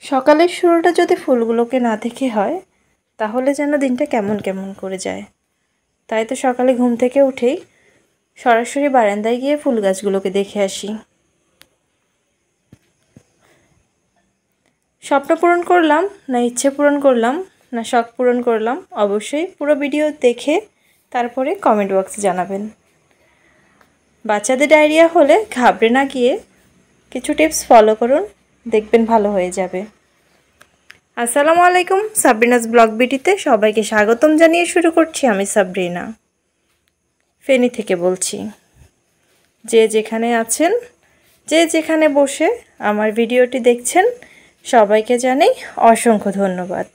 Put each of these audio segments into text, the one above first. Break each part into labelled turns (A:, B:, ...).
A: সকালের শুরুটা যদি ফুলগুলোকে না দেখে হয় তাহলে যেন দিনটা কেমন কেমন করে যায়। তাই তো সকালে ঘুম থেকে উঠেই সরাসরি বারান্দায় গিয়ে ফুল গাছগুলোকে দেখে আসি। স্বপ্ন পূরণ করলাম না ইচ্ছে পূরণ করলাম না শখ পূরণ করলাম, অবশ্যই পুরো ভিডিও দেখে তারপরে কমেন্ট বক্সে জানাবেন। বাচ্চাদের ডায়রিয়া হলে ঘাবড়ে না গিয়ে কিছু টিপস ফলো করুন, দেখবেন ভালো হয়ে যাবে। আসসালামু আলাইকুম, সাবরিনাস ব্লগ বিটিতে সবাইকে স্বাগতম জানিয়ে শুরু করছি আমি সাবরিনা, ফেনী থেকে বলছি। যে যেখানে আছেন, যে যেখানে বসে আমার ভিডিওটি দেখছেন, সবাইকে জানাই অসংখ্য ধন্যবাদ।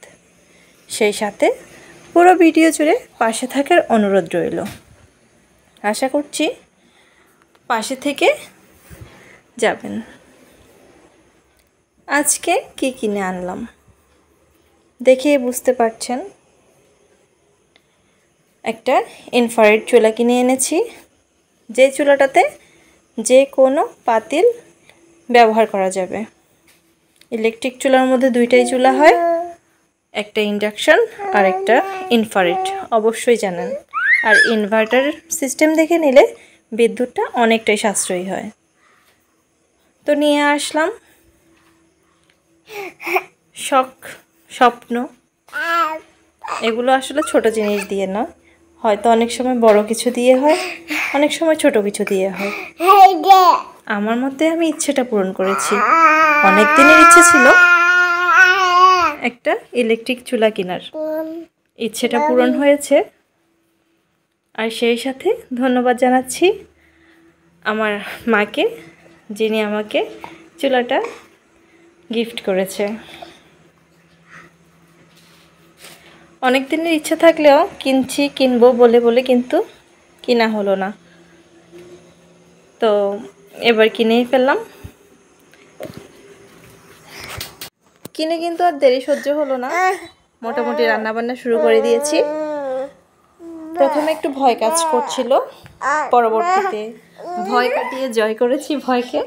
A: সেই সাথে পুরো ভিডিও জুড়ে পাশে থাকার অনুরোধ রইল। আশা করছি পাশে থেকে যাবেন। আজকে কি কিনে আনলাম দেখে বুঝতে পারছেন। একটা ইনফ্রারেড চুলা কিনে এনেছি, যে চুলাটাতে যে কোনো পাতিল ব্যবহার করা যাবে। ইলেকট্রিক চুলার মধ্যে দুইটাই চুলা হয়, একটা ইন্ডাকশন আর একটা ইনফ্রারেড, অবশ্যই জানেন। আর ইনভার্টার সিস্টেম দেখে নিলে বিদ্যুৎটা অনেকটাই সাশ্রয়ী হয়। তো নিয়ে আসলাম। স্বপ্ন এগুলো আসলে ছোট জিনিস দিয়ে না, হয়তো অনেক সময় বড় কিছু দিয়ে হয়, অনেক সময় ছোট কিছু দিয়ে হয়। আমার মতে আমি ইচ্ছেটা পূরণ করেছি। অনেক দিনের ইচ্ছে ছিল একটা ইলেকট্রিক চুলা কেনার, ইচ্ছেটা পূরণ হয়েছে। আর সেই সাথে ধন্যবাদ জানাচ্ছি আমার মাকে, যিনি আমাকে চুলাটা গিফট করেছে। অনেক দিনের ইচ্ছা থাকলেও কিনবো বলে কিন্তু কিনা হলো না। তো এবার কিনেই ফেললাম। কিনে কিন্তু আর দেরি সহ্য হলো না, মোটামুটি রান্নাবান্না শুরু করে দিয়েছি। প্রথমে একটু ভয় কাজ করছিল, পরবর্তীতে ভয় কাটিয়ে জয় করেছি ভয়কে।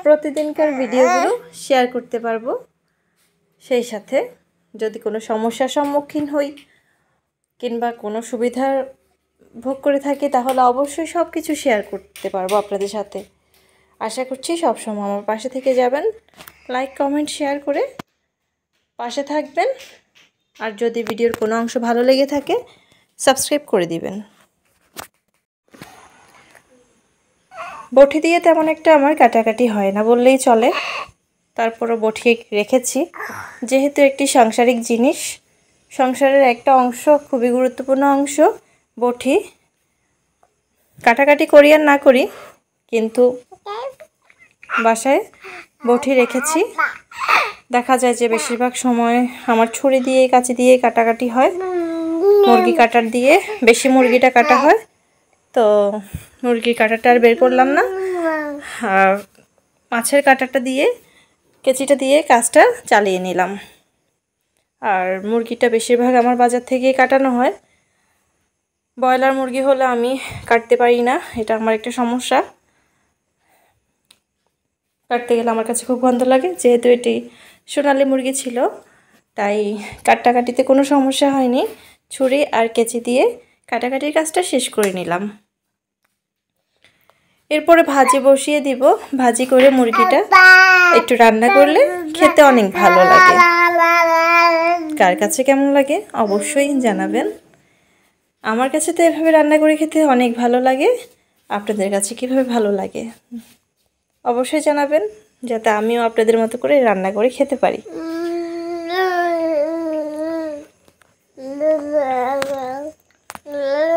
A: প্রতিদিনকার ভিডিওগুলো শেয়ার করতে পারবো। সেই সাথে যদি কোনো সমস্যার সম্মুখীন হই কিংবা কোনো সুবিধার ভোগ করে থাকি তাহলে অবশ্যই সব কিছু শেয়ার করতে পারবো আপনাদের সাথে। আশা করছি সবসময় আমার পাশে থেকে যাবেন, লাইক কমেন্ট শেয়ার করে পাশে থাকবেন। আর যদি ভিডিওর কোনো অংশ ভালো লেগে থাকে সাবস্ক্রাইব করে দিবেন। বটি দিয়ে তেমন একটা আমার কাটাকাটি হয় না বললেই চলে, তারপরও বটি রেখেছি যেহেতু একটি সাংসারিক জিনিস, সংসারের একটা অংশ, খুবই গুরুত্বপূর্ণ অংশ বটি। কাটাকাটি করি আর না করি, কিন্তু বাসায় বটি রেখেছি। দেখা যায় যে বেশিরভাগ সময় আমার ছুরি দিয়ে কাঁচি দিয়ে কাটাকাটি হয়, মুরগি কাটার দিয়ে বেশি মুরগিটা কাটা হয়। তো মুরগির কাটাটা আর বের করলাম না, আর মাছের কাটাটা দিয়ে কেচিটা দিয়ে কাজটা চালিয়ে নিলাম। আর মুরগিটা বেশিরভাগ আমার বাজার থেকেই কাটানো হয়। ব্রয়লার মুরগি হলে আমি কাটতে পারি না, এটা আমার একটা সমস্যা। কাটতে গেলে আমার কাছে খুব গন্ধ লাগে। যেহেতু এটি সোনালী মুরগি ছিল তাই কাটাকাটিতে কোনো সমস্যা হয়নি, ছুরি আর কেচি দিয়ে কাটাকাটির কাজটা শেষ করে নিলাম। এরপরে ভাজি বসিয়ে দিব। ভাজি করে মুরগিটা একটু রান্না করলে খেতে অনেক ভালো লাগে। কার কাছে কেমন লাগে অবশ্যই জানাবেন। আমার কাছে তো এভাবে রান্না করে খেতে অনেক ভালো লাগে, আপনাদের কাছে কিভাবে ভালো লাগে অবশ্যই জানাবেন, যাতে আমিও আপনাদের মতো করে রান্না করে খেতে পারি।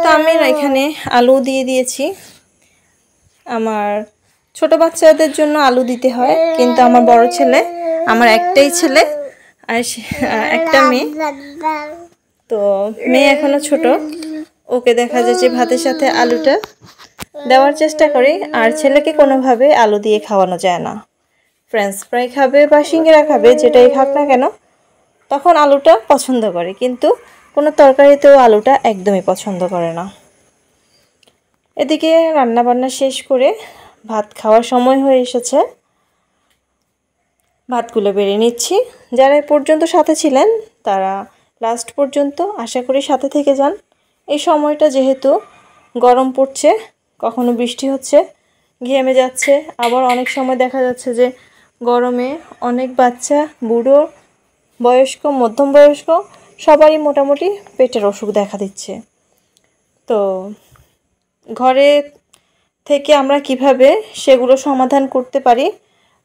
A: তো আমি এখানে আলু দিয়ে দিয়েছি। আমার ছোট বাচ্চাদের জন্য আলু দিতে হয়, কিন্তু আমার বড় ছেলে, আমার একটাই ছেলে আর একটা মেয়ে, তো মেয়ে এখনো ছোট, ওকে দেখা যাচ্ছে ভাতের সাথে আলুটা দেওয়ার চেষ্টা করি। আর ছেলেকে কোনোভাবে আলু দিয়ে খাওয়ানো যায় না। ফ্রেঞ্চ ফ্রাই খাবে বা সিঙ্গারা খাবে, যেটাই খাক না কেন, তখন আলুটা পছন্দ করে, কিন্তু কোনো তরকারিতেও আলুটা একদমই পছন্দ করে না। এদিকে রান্নাবান্না শেষ করে ভাত খাওয়ার সময় হয়ে এসেছে। ভাতগুলো বেড়ে নিচ্ছি। যারা এ পর্যন্ত সাথে ছিলেন তারা লাস্ট পর্যন্ত আশা করি সাথে থেকে যান। এই সময়টা যেহেতু গরম পড়ছে, কখনো বৃষ্টি হচ্ছে, ঘেমে যাচ্ছে, আবার অনেক সময় দেখা যাচ্ছে যে গরমে অনেক বাচ্চা, বুড়ো, বয়স্ক, মধ্যম বয়স্ক সবারই মোটামুটি পেটের অসুখ দেখা দিচ্ছে। তো ঘরে থেকে আমরা কিভাবে সেগুলো সমাধান করতে পারি,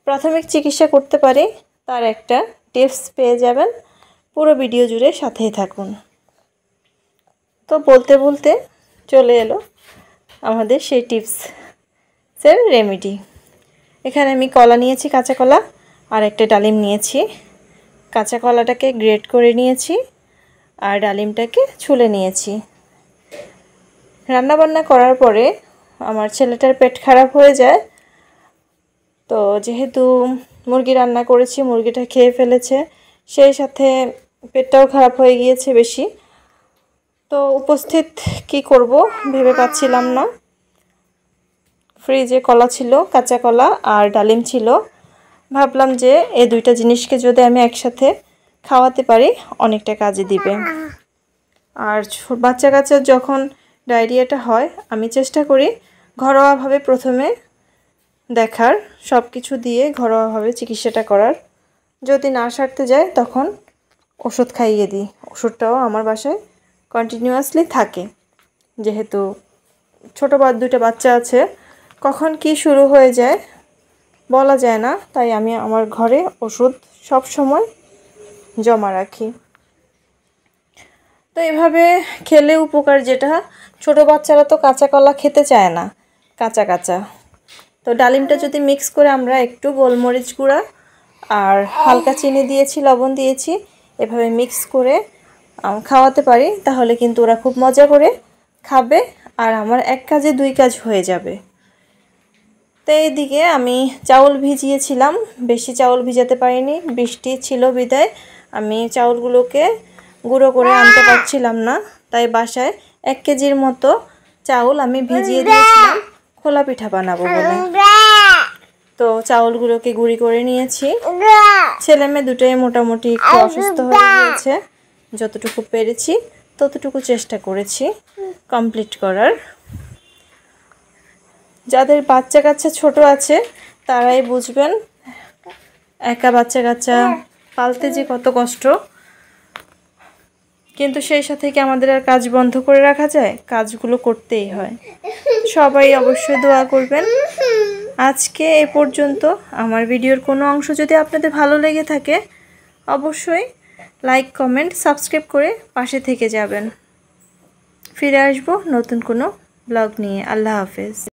A: প্রাথমিক চিকিৎসা করতে পারি, তার একটা টিপস পেয়ে যাবেন। পুরো ভিডিও জুড়ে সাথেই থাকুন। তো বলতে বলতে চলে এলো আমাদের সেই টিপসের রেমেডি। এখানে আমি কলা নিয়েছি, কাঁচা কলা, আর একটা ডালিম নিয়েছি। কাঁচা কলাটাকে গ্রেট করে নিয়েছি আর ডালিমটাকে ছুলে নিয়েছি। রান্নাবান্না করার পরে আমার ছেলেটার পেট খারাপ হয়ে যায়। তো যেহেতু মুরগি রান্না করেছি, মুরগিটা খেয়ে ফেলেছে, সেই সাথে পেটটাও খারাপ হয়ে গিয়েছে বেশি। তো উপস্থিত কি করব ভেবে পাচ্ছিলাম না। ফ্রিজে কলা ছিল, কাঁচা কলা আর ডালিম ছিল। ভাবলাম যে এই দুইটা জিনিসকে যদি আমি একসাথে খাওয়াতে পারি অনেকটা কাজে দিবে। আর বাচ্চা কাচ্চার যখন ডায়রিয়াটা হয় আমি চেষ্টা করি ঘরোয়াভাবে প্রথমে দেখার, সব কিছু দিয়ে ঘরোয়াভাবে চিকিৎসাটা করার। যদি না সারতে যায় তখন ওষুধ খাইয়ে দিই। ওষুধটাও আমার বাসায় কন্টিনিউয়াসলি থাকে, যেহেতু দুইটা বাচ্চা আছে, কখন কি শুরু হয়ে যায় বলা যায় না, তাই আমি আমার ঘরে ওষুধ সব সময় জমা রাখি। তো এভাবে খেলে উপকার যেটা, ছোট বাচ্চারা তো কাঁচা কলা খেতে চায় না, কাঁচা কাঁচা। তো ডালিমটা যদি মিক্স করে আমরা একটু গোলমরিচ গুঁড়া আর হালকা চিনি দিয়েছি, লবণ দিয়েছি, এভাবে মিক্স করে খাওয়াতে পারি, তাহলে কিন্তু ওরা খুব মজা করে খাবে আর আমার এক কাজে দুই কাজ হয়ে যাবে। তো এইদিকে আমি চাউল ভিজিয়েছিলাম, বেশি চাউল ভিজাতে পারিনি, বৃষ্টি ছিল বিদায় আমি চাউলগুলোকে গুঁড়ো করে আনতে পারছিলাম না। তাই বাসায় 1 কেজির মতো চাউল আমি ভিজিয়ে দিয়েছিলাম খোলা পিঠা বানাবো বলে। তো চাউলগুলোকে গুঁড়ি করে নিয়েছি। ছেলে মেয়ে দুটোই মোটামুটি একটু অসুস্থ হয়ে গিয়েছে, যতটুকু পেরেছি ততটুকু চেষ্টা করেছি কমপ্লিট করার। যাদের বাচ্চা কাচ্চা ছোট আছে তারাই বুঝবেন একা বাচ্চা কাচ্চা পালতে যে কত কষ্ট। কিন্তু সেই সাথে কি আমাদের আর কাজ বন্ধ করে রাখা যায়? কাজগুলো করতেই হয়। সবাই অবশ্যই দোয়া করবেন। আজকে এ পর্যন্ত। আমার ভিডিওর কোনো অংশ যদি আপনাদের ভালো লেগে থাকে অবশ্যই লাইক, কমেন্ট, সাবস্ক্রাইব করে পাশে থেকে যাবেন। ফিরে আসবো নতুন কোনো ব্লগ নিয়ে। আল্লাহ হাফেজ।